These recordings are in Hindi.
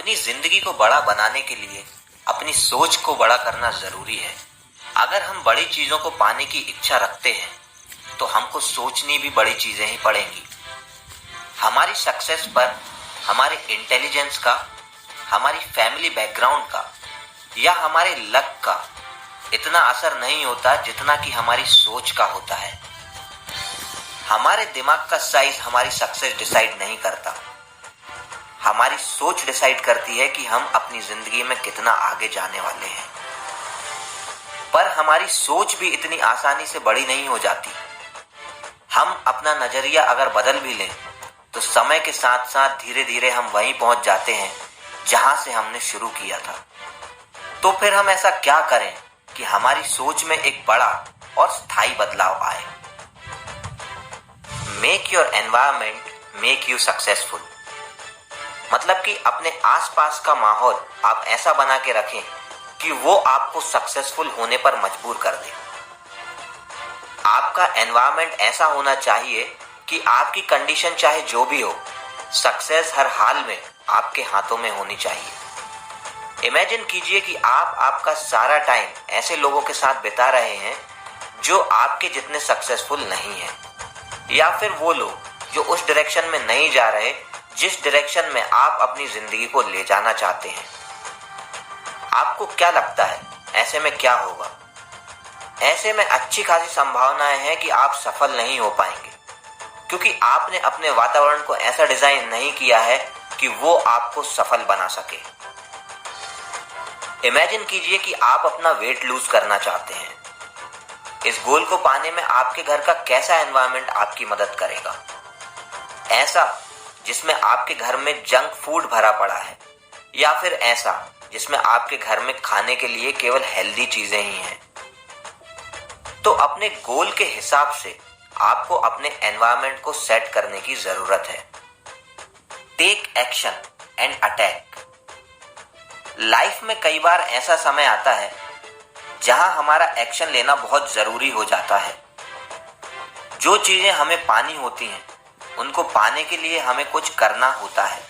अपनी जिंदगी को बड़ा बनाने के लिए अपनी सोच को बड़ा करना जरूरी है। अगर हम बड़ी चीजों को पाने की इच्छा रखते हैं तो हमको सोचनी भी बड़ी चीजें ही पड़ेंगी। हमारी सक्सेस पर हमारे इंटेलिजेंस का, हमारी फैमिली बैकग्राउंड का या हमारे लक का इतना असर नहीं होता जितना कि हमारी सोच का होता है। हमारे दिमाग का साइज हमारी सक्सेस डिसाइड नहीं करता, हमारी सोच डिसाइड करती है कि हम अपनी जिंदगी में कितना आगे जाने वाले हैं। पर हमारी सोच भी इतनी आसानी से बड़ी नहीं हो जाती। हम अपना नजरिया अगर बदल भी लें तो समय के साथ साथ धीरे धीरे हम वहीं पहुंच जाते हैं जहां से हमने शुरू किया था। तो फिर हम ऐसा क्या करें कि हमारी सोच में एक बड़ा और स्थायी बदलाव आए। Make your environment make you successful. मतलब कि अपने आसपास का माहौल आप ऐसा बना के रखें कि वो आपको सक्सेसफुल होने पर मजबूर कर दे। आपका एनवायरनमेंट ऐसा होना चाहिए कि आपकी कंडीशन चाहे जो भी हो, सक्सेस हर हाल में आपके हाथों में होनी चाहिए। इमेजिन कीजिए कि आप आपका सारा टाइम ऐसे लोगों के साथ बिता रहे हैं जो आपके जितने सक्सेसफुल नहीं हैं, या फिर वो लोग जो उस डायरेक्शन में नहीं जा रहे जिस डायरेक्शन में आप अपनी जिंदगी को ले जाना चाहते हैं। आपको क्या लगता है ऐसे में क्या होगा? ऐसे में अच्छी खासी संभावनाएं हैं कि आप सफल नहीं हो पाएंगे, क्योंकि आपने अपने वातावरण को ऐसा डिजाइन नहीं किया है कि वो आपको सफल बना सके। इमेजिन कीजिए कि आप अपना वेट लूज करना चाहते हैं। इस गोल को पाने में आपके घर का कैसा एनवायरनमेंट आपकी मदद करेगा? ऐसा जिसमें आपके घर में जंक फूड भरा पड़ा है, या फिर ऐसा जिसमें आपके घर में खाने के लिए केवल हेल्दी चीजें ही हैं? तो अपने गोल के हिसाब से आपको अपने एनवायरनमेंट को सेट करने की जरूरत है। Take action and attack. Life में कई बार ऐसा समय आता है जहां हमारा एक्शन लेना बहुत जरूरी हो जाता है। जो चीजें हमें पानी होती हैं उनको पाने के लिए हमें कुछ करना होता है,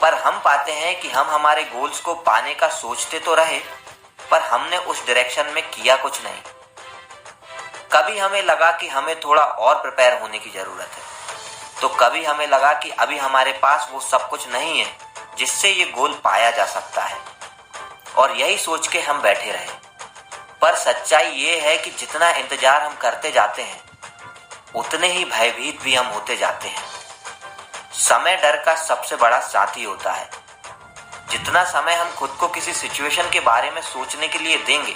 पर हम पाते हैं कि हम हमारे गोल्स को पाने का सोचते तो रहे, पर हमने उस डायरेक्शन में किया कुछ नहीं। कभी हमें लगा कि हमें थोड़ा और प्रिपेयर होने की जरूरत है, तो कभी हमें लगा कि अभी हमारे पास वो सब कुछ नहीं है जिससे ये गोल पाया जा सकता है, और यही सोच के हम बैठे रहे। पर सच्चाई ये है कि जितना इंतजार हम करते जाते हैं उतने ही भयभीत भी हम होते जाते हैं। समय डर का सबसे बड़ा साथी होता है। जितना समय हम खुद को किसी सिचुएशन के बारे में सोचने के लिए देंगे,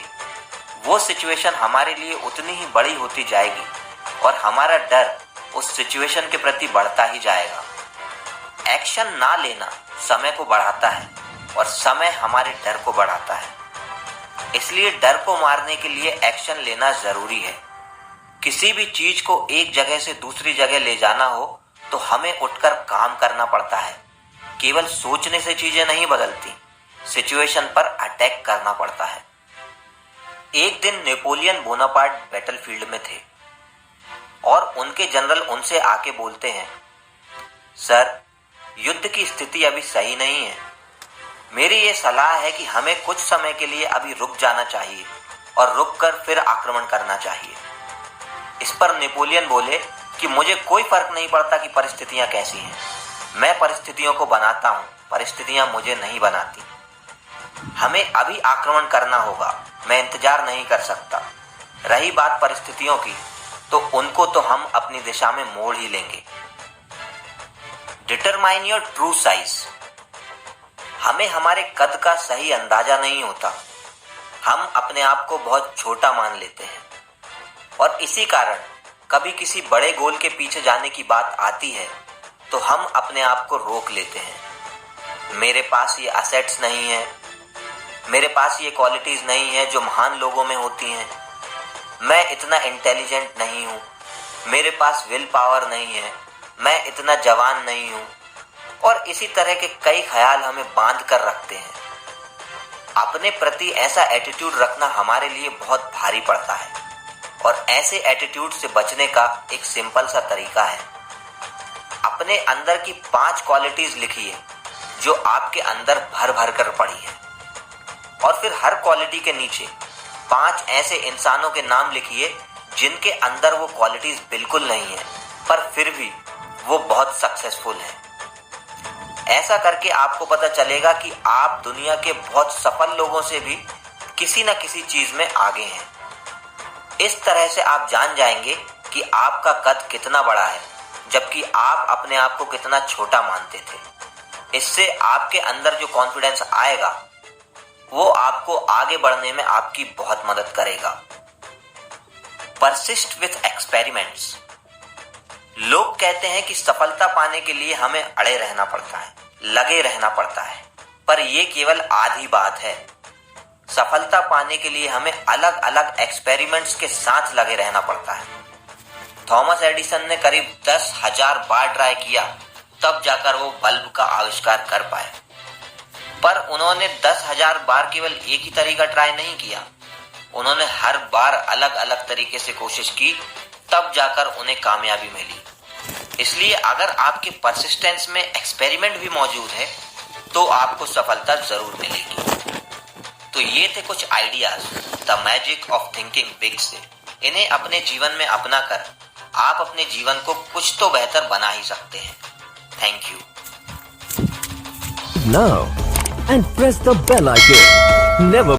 वो सिचुएशन हमारे लिए उतनी ही बड़ी होती जाएगी और हमारा डर उस सिचुएशन के प्रति बढ़ता ही जाएगा। एक्शन ना लेना समय को बढ़ाता है और समय हमारे डर को बढ़ाता है। इसलिए डर को मारने के लिए एक्शन लेना जरूरी है। किसी भी चीज को एक जगह से दूसरी जगह ले जाना हो तो हमें उठकर काम करना पड़ता है। केवल सोचने से चीजें नहीं बदलती, सिचुएशन पर अटैक करना पड़ता है। एक दिन नेपोलियन बोनापार्ट बैटलफील्ड में थे और उनके जनरल उनसे आके बोलते हैं, सर, युद्ध की स्थिति अभी सही नहीं है। मेरी ये सलाह है कि हमें कुछ समय के लिए अभी रुक जाना चाहिए और रुक कर फिर आक्रमण करना चाहिए। इस पर नेपोलियन बोले कि मुझे कोई फर्क नहीं पड़ता कि परिस्थितियां कैसी हैं। मैं परिस्थितियों को बनाता हूं, परिस्थितियां मुझे नहीं बनाती। हमें अभी आक्रमण करना होगा, मैं इंतजार नहीं कर सकता। रही बात परिस्थितियों की, तो उनको तो हम अपनी दिशा में मोड़ ही लेंगे। Determine your true size. हमें हमारे कद का सही अंदाजा नहीं होता। हम अपने आप को बहुत छोटा मान लेते हैं और इसी कारण कभी किसी बड़े गोल के पीछे जाने की बात आती है तो हम अपने आप को रोक लेते हैं। मेरे पास ये असेट्स नहीं है, मेरे पास ये क्वालिटीज नहीं है जो महान लोगों में होती हैं, मैं इतना इंटेलिजेंट नहीं हूँ, मेरे पास विल पावर नहीं है, मैं इतना जवान नहीं हूँ, और इसी तरह के कई ख्याल हमें बांध कर रखते हैं। अपने प्रति ऐसा एटीट्यूड रखना हमारे लिए बहुत भारी पड़ता है और ऐसे एटीट्यूड से बचने का एक सिंपल सा तरीका है। अपने अंदर की 5 क्वालिटीज लिखिए जो आपके अंदर भर भर कर पड़ी है। और फिर हर क्वालिटी के नीचे 5 ऐसे इंसानों के नाम लिखिए जिनके अंदर वो क्वालिटीज बिल्कुल नहीं है, पर फिर भी वो बहुत सक्सेसफुल है। ऐसा करके आपको पता चलेगा कि आप दुनिया के बहुत सफल लोगों से भी किसी न किसी चीज में आगे हैं। इस तरह से आप जान जाएंगे कि आपका कद कितना बड़ा है, जबकि आप अपने आप को कितना छोटा मानते थे। इससे आपके अंदर जो कॉन्फिडेंस आएगा वो आपको आगे बढ़ने में आपकी बहुत मदद करेगा। Persist with experiments. लोग कहते हैं कि सफलता पाने के लिए हमें अड़े रहना पड़ता है, लगे रहना पड़ता है, पर यह केवल आधी बात है। सफलता पाने के लिए हमें अलग अलग एक्सपेरिमेंट्स के साथ लगे रहना पड़ता है। थॉमस एडिसन ने करीब 10,000 बार ट्राई किया, तब जाकर वो बल्ब का आविष्कार कर पाए। पर उन्होंने 10,000 बार केवल एक ही तरीका ट्राई नहीं किया, उन्होंने हर बार अलग अलग तरीके से कोशिश की, तब जाकर उन्हें कामयाबी मिली। इसलिए अगर आपके परसिस्टेंस में एक्सपेरिमेंट भी मौजूद है तो आपको सफलता जरूर मिलेगी। तो ये थे कुछ ideas the magic of thinking big से। इन्हें अपने जीवन में अपना कर आप अपने जीवन को कुछ तो बेहतर बना ही सकते हैं। Thank you. Now and press the bell icon. Never